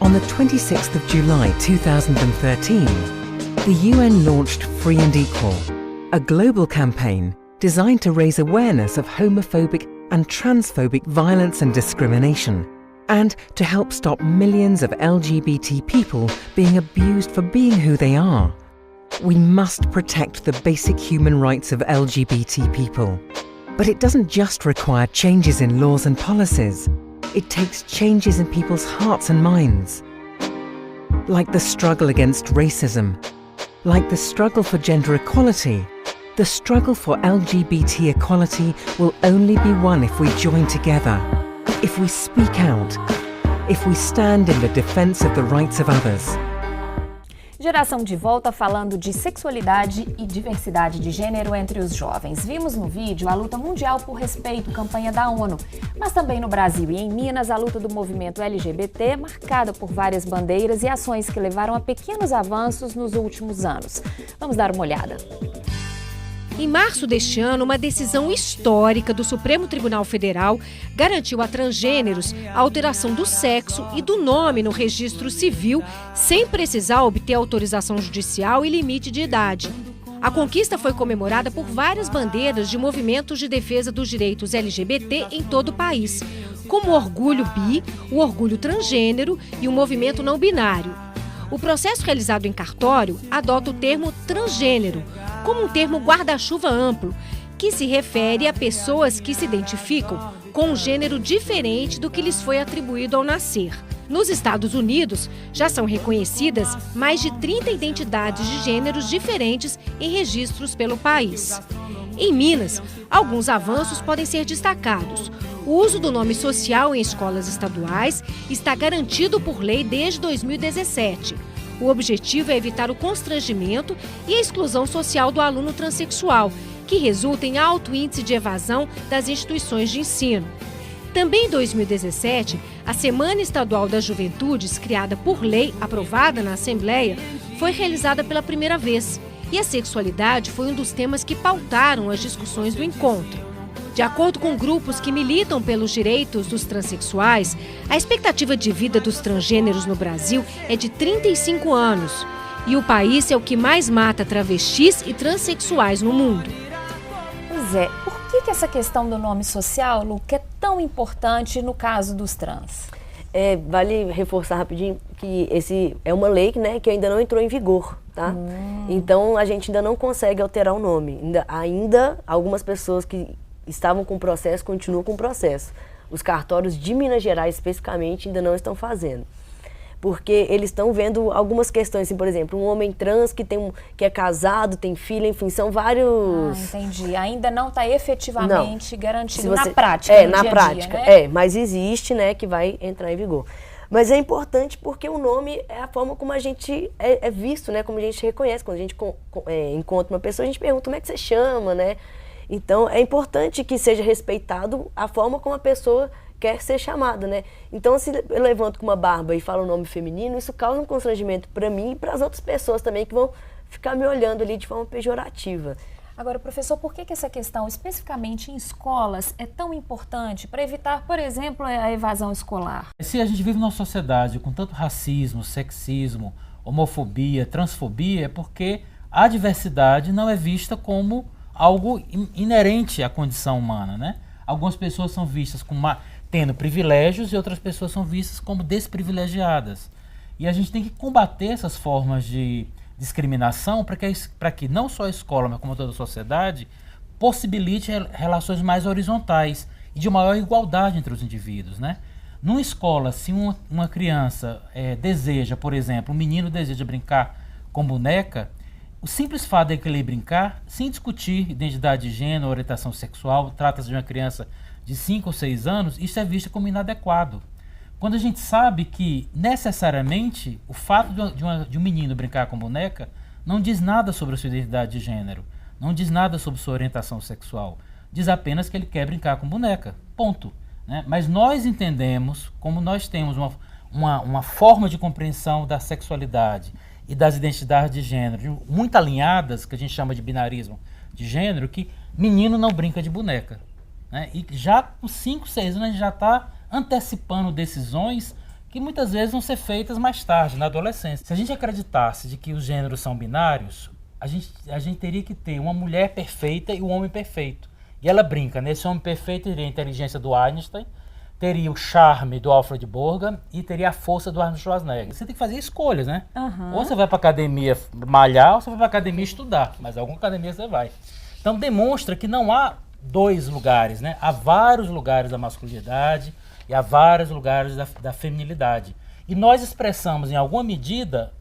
On the 26th of July 2013, the UN launched Free and Equal, a global campaign designed to raise awareness of homophobic and transphobic violence and discrimination, and to help stop millions of LGBT people being abused for being who they are. We must protect the basic human rights of LGBT people. But it doesn't just require changes in laws and policies. It takes changes in people's hearts and minds. Like the struggle against racism, like the struggle for gender equality, the struggle for LGBT equality will only be won if we join together, if we speak out, if we stand in the defense of the rights of others. Geração de Volta falando de sexualidade e diversidade de gênero entre os jovens. Vimos no vídeo a luta mundial por respeito, campanha da ONU, mas também no Brasil e em Minas a luta do movimento LGBT, marcada por várias bandeiras e ações que levaram a pequenos avanços nos últimos anos. Vamos dar uma olhada. Em março deste ano, uma decisão histórica do Supremo Tribunal Federal garantiu a transgêneros a alteração do sexo e do nome no registro civil, sem precisar obter autorização judicial e limite de idade. A conquista foi comemorada por várias bandeiras de movimentos de defesa dos direitos LGBT em todo o país, como o Orgulho Bi, o Orgulho Transgênero e o Movimento Não Binário. O processo realizado em cartório adota o termo transgênero como um termo guarda-chuva amplo, que se refere a pessoas que se identificam com um gênero diferente do que lhes foi atribuído ao nascer. Nos Estados Unidos, já são reconhecidas mais de 30 identidades de gêneros diferentes em registros pelo país. Em Minas, alguns avanços podem ser destacados. O uso do nome social em escolas estaduais está garantido por lei desde 2017. O objetivo é evitar o constrangimento e a exclusão social do aluno transexual, que resulta em alto índice de evasão das instituições de ensino. Também em 2017, a Semana Estadual das Juventudes, criada por lei, aprovada na Assembleia, foi realizada pela primeira vez. E a sexualidade foi um dos temas que pautaram as discussões do encontro. De acordo com grupos que militam pelos direitos dos transexuais, a expectativa de vida dos transgêneros no Brasil é de 35 anos. E o país é o que mais mata travestis e transexuais no mundo. Pois é, por que essa questão do nome social, Lu, que é tão importante no caso dos trans? Vale reforçar rapidinho que esse é uma lei, né, que ainda não entrou em vigor, tá? Então a gente ainda não consegue alterar o nome. Ainda algumas pessoas que estavam com o processo continuam com o processo. Os cartórios de Minas Gerais especificamente ainda não estão fazendo. Porque eles estão vendo algumas questões, assim, por exemplo, um homem trans que é casado, tem filho, enfim, são vários... Entendi. Ainda não está efetivamente garantido na prática, no na dia a prática, dia, né? Mas existe, né, que vai entrar em vigor. Mas é importante porque o nome é a forma como a gente é visto, né, como a gente reconhece. Quando a gente encontra uma pessoa, a gente pergunta como é que você chama, né? Então, é importante que seja respeitado a forma como a pessoa quer ser chamada, né? Então, se eu levanto com uma barba e falo o nome feminino, isso causa um constrangimento para mim e para as outras pessoas também que vão ficar me olhando ali de forma pejorativa. Agora, professor, por que essa questão, especificamente em escolas, é tão importante para evitar, por exemplo, a evasão escolar? Se a gente vive numa sociedade com tanto racismo, sexismo, homofobia, transfobia, é porque a diversidade não é vista como algo inerente à condição humana, né? Algumas pessoas são vistas como tendo privilégios e outras pessoas são vistas como desprivilegiadas. E a gente tem que combater essas formas de discriminação para que não só a escola, mas como toda a sociedade, possibilite relações mais horizontais e de maior igualdade entre os indivíduos, né? Numa escola, se uma criança deseja, por exemplo, um menino deseja brincar com boneca, o simples fato de ele brincar, sem discutir identidade de gênero, orientação sexual, trata-se de uma criança de 5 ou 6 anos, isso é visto como inadequado. Quando a gente sabe que, necessariamente, o fato de um menino brincar com boneca não diz nada sobre a sua identidade de gênero, não diz nada sobre sua orientação sexual, diz apenas que ele quer brincar com boneca, ponto. Né? Mas nós entendemos, como nós temos uma forma de compreensão da sexualidade e das identidades de gênero muito alinhadas, que a gente chama de binarismo de gênero, que menino não brinca de boneca. Né? E já com 5, 6 anos a gente já está antecipando decisões que muitas vezes vão ser feitas mais tarde, na adolescência. Se a gente acreditasse de que os gêneros são binários, a gente teria que ter uma mulher perfeita e um homem perfeito. E ela brinca, né? Esse homem perfeito teria a inteligência do Einstein, teria o charme do Alfred Bogart e teria a força do Arnold Schwarzenegger. Você tem que fazer escolhas, né? Ou você vai para academia malhar, ou você vai para academia estudar. Mas alguma academia você vai. Então demonstra que não há dois lugares, né? Há vários lugares da masculinidade e há vários lugares da feminilidade. E nós expressamos, em alguma medida,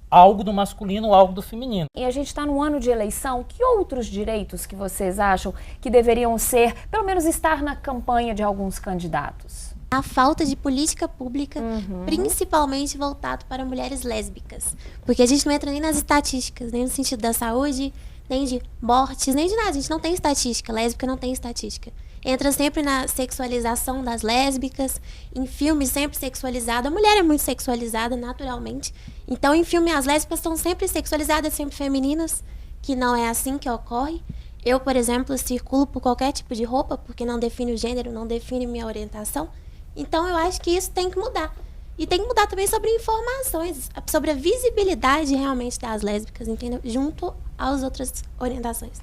algo do masculino ou algo do feminino. E a gente está no ano de eleição, que outros direitos que vocês acham que deveriam ser, pelo menos estar na campanha de alguns candidatos? A falta de política pública, principalmente voltado para mulheres lésbicas. Porque a gente não entra nem nas estatísticas, nem no sentido da saúde, nem de mortes, nem de nada. A gente não tem estatística, lésbica não tem estatística. Entra sempre na sexualização das lésbicas, em filmes sempre sexualizada. A mulher é muito sexualizada naturalmente. Então, em filme, as lésbicas são sempre sexualizadas, sempre femininas, que não é assim que ocorre. Eu, por exemplo, circulo por qualquer tipo de roupa, porque não define o gênero, não define minha orientação. Então, eu acho que isso tem que mudar. E tem que mudar também sobre informações, sobre a visibilidade realmente das lésbicas, entendeu? Junto às outras orientações.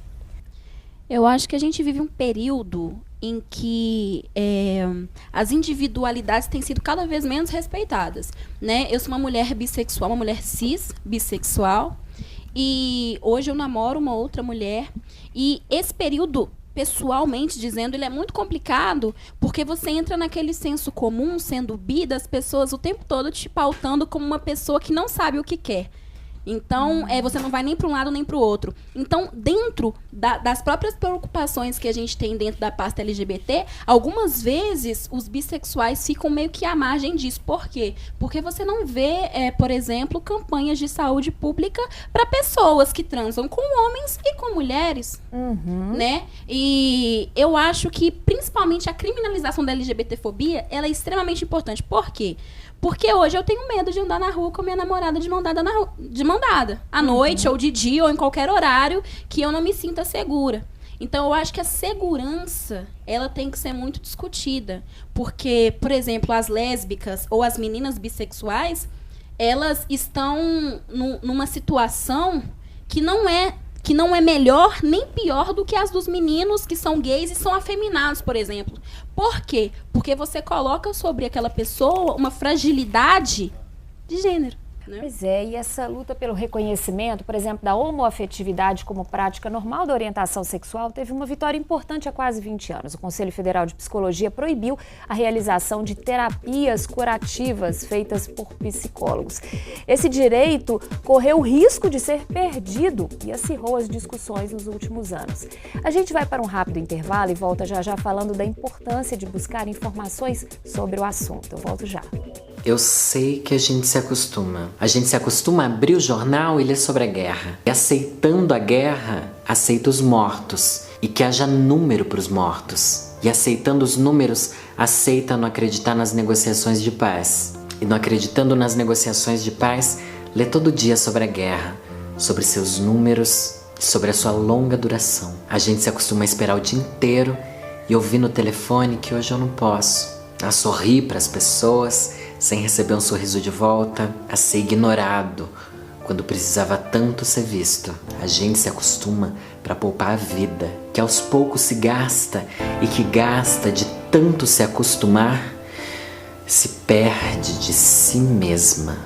Eu acho que a gente vive um período em que as individualidades têm sido cada vez menos respeitadas, né? Eu sou uma mulher bissexual, uma mulher cis, bissexual, e hoje eu namoro uma outra mulher, e esse período, pessoalmente dizendo, ele é muito complicado, porque você entra naquele senso comum, sendo bi, das pessoas o tempo todo te pautando como uma pessoa que não sabe o que quer. Então, você não vai nem para um lado nem para o outro. Então, dentro das próprias preocupações que a gente tem dentro da pasta LGBT, algumas vezes os bissexuais ficam meio que à margem disso. Por quê? Porque você não vê, por exemplo, campanhas de saúde pública para pessoas que transam com homens e com mulheres. Né? E eu acho que, principalmente, a criminalização da LGBTfobia, ela é extremamente importante. Por quê? Porque hoje eu tenho medo de andar na rua com a minha namorada de mão dada, à noite, ou de dia, ou em qualquer horário que eu não me sinta segura. Então, eu acho que a segurança, ela tem que ser muito discutida. Porque, por exemplo, as lésbicas ou as meninas bissexuais, elas estão numa situação que não é melhor nem pior do que as dos meninos que são gays e são afeminados, por exemplo. Por quê? Porque você coloca sobre aquela pessoa uma fragilidade de gênero. Né? Pois é, e essa luta pelo reconhecimento, por exemplo, da homoafetividade como prática normal da orientação sexual, teve uma vitória importante há quase 20 anos. O Conselho Federal de Psicologia proibiu a realização de terapias curativas feitas por psicólogos. Esse direito correu o risco de ser perdido e acirrou as discussões nos últimos anos. A gente vai para um rápido intervalo e volta já falando da importância de buscar informações sobre o assunto. Eu volto já. Eu sei que a gente se acostuma. A gente se acostuma a abrir o jornal e ler sobre a guerra. E aceitando a guerra, aceita os mortos. E que haja número para os mortos. E aceitando os números, aceita não acreditar nas negociações de paz. E não acreditando nas negociações de paz, lê todo dia sobre a guerra, sobre seus números e sobre a sua longa duração. A gente se acostuma a esperar o dia inteiro e ouvir no telefone que hoje eu não posso. A sorrir para as pessoas sem receber um sorriso de volta, a ser ignorado quando precisava tanto ser visto. A gente se acostuma para poupar a vida, que aos poucos se gasta e que gasta de tanto se acostumar, se perde de si mesma.